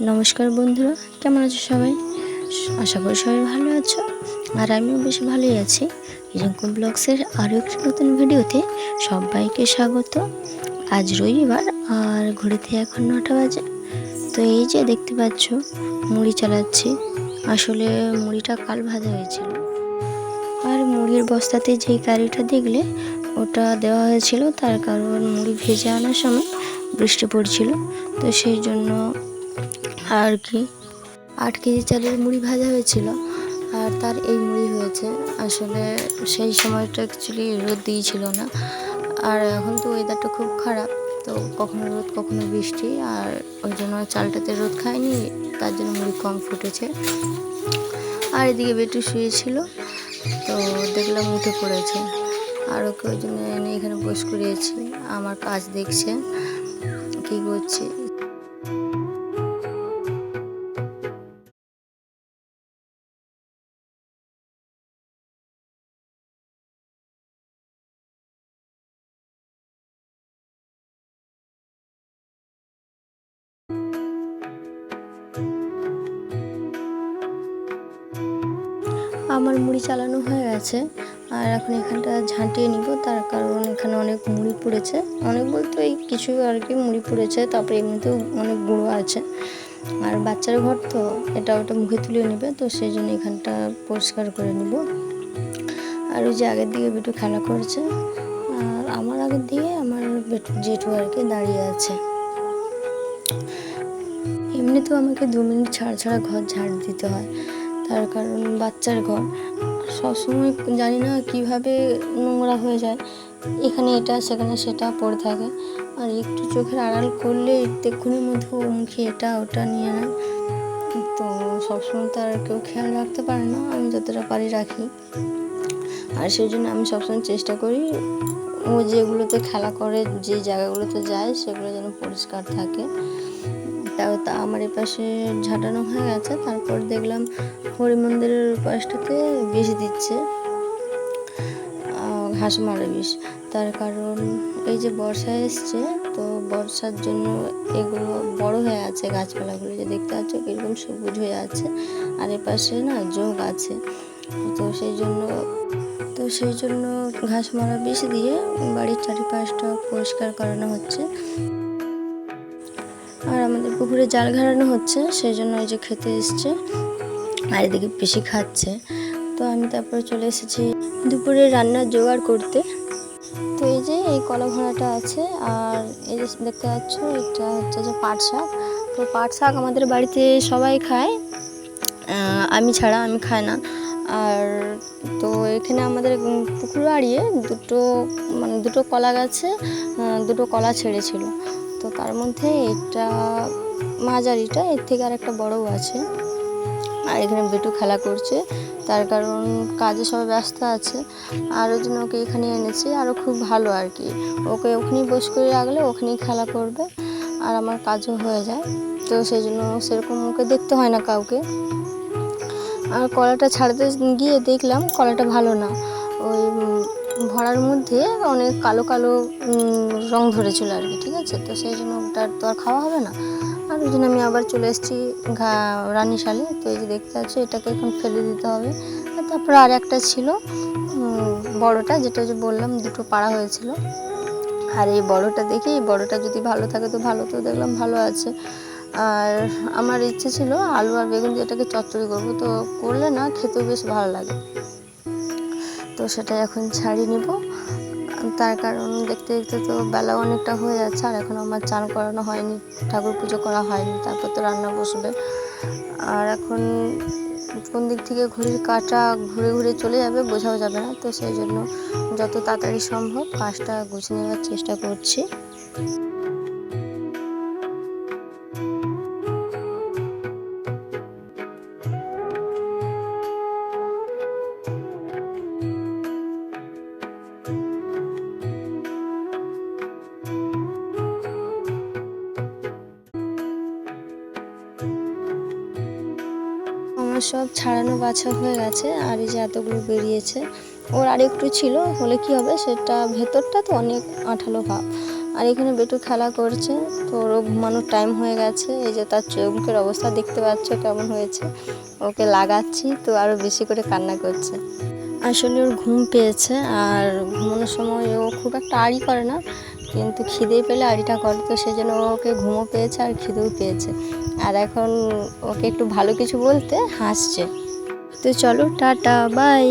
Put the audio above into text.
নমস্কার বন্ধুরা, কেমন আছো সবাই? আশা করি সবাই ভালো আছো, আর আমিও বেশ ভালোই আছি। রিঙ্কু ব্লগসের আরও একটি নতুন ভিডিওতে সবাইকে স্বাগত। আজ রবিবার, আর ঘড়িতে এখন 9টা বাজে। তো এই যে দেখতে পাচ্ছ, মুড়ি চালাচ্ছি। আসলে মুড়িটা কাল ভাজা হয়েছিল, আর মুড়ির বস্তাতে যেই কারিটা দেখলে ওটা দেওয়া হয়েছিল, তার কারণ মুড়ি ভেজে আনার সময় বৃষ্টি পড়ছিল, তো সেই জন্য আর কি 8 কেজি চালের মুড়ি ভাজা হয়েছিল, আর তার এই মুড়ি হয়েছে। আসলে সেই সময়টা অ্যাকচুয়ালি রোদ দিয়েছিল না, আর এখন তো ওয়েদারটা খুব খারাপ, তো কখনো রোদ কখনো বৃষ্টি, আর ওই জন্য চালটাতে রোদ খায়নি, তার জন্য মুড়ি কম ফুটেছে। আর এদিকে বেটু শুয়েছিল, তো দেখলাম উঠে পড়েছে, আর ওকে ওই জন্য এনে এখানে বস করিয়েছি। আমার কাজ দেখছে কী করছি। আমার মুড়ি চালানো হয়ে গেছে, আর এখন এখানটা ঝাঁটিয়ে নিব, তার কারণ এখানে অনেক মুড়ি পড়েছে। অনেক বলতে এই কিছু আর কি মুড়ি পড়েছে, তারপরে এমনিতেও অনেক গুঁড়ো আছে, আর বাচ্চার ঘর তো এটা ওটা মুখে তুলে নেবে, তো সেই জন্য এখানটা পরিষ্কার করে নিব। আর ওই যে আগের দিকে বেটু খেলা করছে, আর আমার আগের দিকে আমার জেঠু আর কি দাঁড়িয়ে আছে। এমনিতেও আমাকে 2 মিনিট ছাড়া ছাড়া ঘর ঝাড় দিতে হয়, তার কারণ বাচ্চার ঘর সবসময় জানি না কিভাবে নোংরা হয়ে যায়, এখানে এটা সেখানে সেটা পড়ে থাকে, আর একটু চোখের আড়াল করলে এক্ষুনির মধ্যে ও মুখে এটা ওটা নিয়ে নেয়। তো সবসময় তো আর কেউ খেয়াল রাখতে পারে না, আমি যতটা পারি রাখি। আর সেই জন্য আমি সবসময় চেষ্টা করি ও যেগুলোতে খেলা করে, যে জায়গাগুলোতে যায়, সেগুলো যেন পরিষ্কার থাকে। তাও তা আমার এই পাশে ঝাঁটানো হয়ে গেছে। তারপর দেখলাম হরি মন্দিরের পাশটাতে বিষ দিচ্ছে, ঘাস মারা বিষ। তার কারণ এই যে বর্ষা এসছে, তো বর্ষার জন্য এগুলো বড় হয়ে আছে, গাছপালাগুলো যে দেখতে পাচ্ছ এরকম সবুজ হয়ে আছে, আর এ পাশে না যোগ আছে, তো সেই জন্য ঘাস মারা বিষ দিয়ে বাড়ির চারিপাশটা পরিষ্কার করানো হচ্ছে। আর আমাদের পুকুরে জাল ঘাড়ানো হচ্ছে, সেই জন্য এই যে খেতে এসছে, আর এদিকে বেশি খাচ্ছে। তো আমি তারপরে চলে এসেছি দুপুরে রান্নার জোগাড় করতে। তো এই যে এই কলা ঘোড়াটা আছে, আর এই যে দেখতে পাচ্ছ এটা হচ্ছে যে পাট শাক। তো পাট শাক আমাদের বাড়িতে সবাই খায়, আমি ছাড়া, আমি খাই না। আর তো এখানে আমাদের পুকুর বাড়িয়ে দুটো কলা গাছে 2টো কলা ছেড়েছিল, তো তার মধ্যে এটা মাঝারিটা, এর থেকে আর একটা বড়ও আছে। আর এখানে বেটু খেলা করছে, তার কারণ কাজে সবাই ব্যস্ত আছে, আর ওই জন্য ওকে এখানে এনেছি। আরও খুব ভালো আর কি, ওকে ওখানেই বস করে রাখলে ওখানেই খেলা করবে, আর আমার কাজও হয়ে যায়, তো সেই জন্য সেরকম ওকে দেখতে হয় না কাউকে। আর কলাটা ছাড়তে গিয়ে দেখলাম কলাটা ভালো না, ওই ভরার মধ্যে অনেক কালো কালো রং ধরেছিল আর কি, ঠিক আছে, তো সেই জন্য ওটার তো আর খাওয়া হবে না। আর ওই জন্য আমি আবার চলে এসেছি রান্নিশালে। তো এই যে দেখতে পাচ্ছি এটাকে এখন ফেলে দিতে হবে। আর তারপরে আর একটা ছিল বড়টা, যেটা যে বললাম 2টো পাড়া হয়েছিল, আর এই বড়টা দেখি, এই বড়টা যদি ভালো থাকে তো ভালো, তো দেখলাম ভালো আছে। আর আমার ইচ্ছে ছিল আলু আর বেগুন দিয়ে এটাকে চচ্চড়ি করবো, তো করলে না খেতেও বেশ ভালো লাগে, তো সেটা এখন ছাড়িয়ে নিব। তার কারণ দেখতে দেখতে তো বেলা অনেকটা হয়ে যাচ্ছে, আর এখন আমার চান করানো হয়নি, ঠাকুর পুজো করা হয়নি, তারপর তো রান্না বসবে। আর এখন কোন দিক থেকে ঘড়ির কাঁটা ঘুরে ঘুরে চলে যাবে বোঝাও যাবে না, তো সেই জন্য যত তাড়াতাড়ি সম্ভব কাজটা গুছিয়ে নেওয়ার চেষ্টা করছি। আমার সব ছাড়ানো বাছা হয়ে গেছে, আর এই যে এতগুলো বেরিয়েছে। ওর আর একটু ছিল, হলে কি হবে, সেটা ভেতরটা তো অনেক আঠালো ভাব, আর এখানে বেটু খেলা করছে, তো ওরও ঘুমানোর টাইম হয়ে গেছে। এই যে তার চোখের অবস্থা দেখতে পাচ্ছ কেমন হয়েছে, ওকে লাগাচ্ছি তো আরও বেশি করে কান্না করছে। আসলে ওর ঘুম পেয়েছে, আর ঘুমানোর সময় ও খুব একটা আড়ি করে না, কিন্তু খিদে পেলে আড়িটা করে, তো সেই জন্য ওকে ঘুমও পেয়েছে আর খিদেও পেয়েছে। আর এখন ওকে একটু ভালো কিছু বলতে হাসছে। তো চলো, টাটা, বাই।